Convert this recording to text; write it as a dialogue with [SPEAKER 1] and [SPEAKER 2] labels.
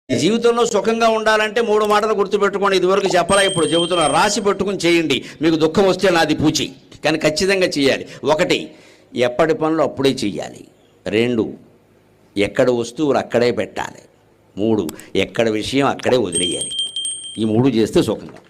[SPEAKER 1] జీవితంలో సుఖంగా ఉండాలంటే 3 మాటలు గుర్తుపెట్టుకోండి. ఇదివరకు చెప్పాలా, ఇప్పుడు చెబుతున్నా. రాసి పెట్టుకుని చేయండి. మీకు దుఃఖం వస్తే నాది పూచి, కానీ ఖచ్చితంగా చేయాలి. 1, ఎప్పటి పనులు అప్పుడే చేయాలి. 2, ఎక్కడ వస్తువులు అక్కడే పెట్టాలి. 3, ఎక్కడ విషయం అక్కడే వదిలేయాలి. ఈ 3 చేస్తే సుఖంగా.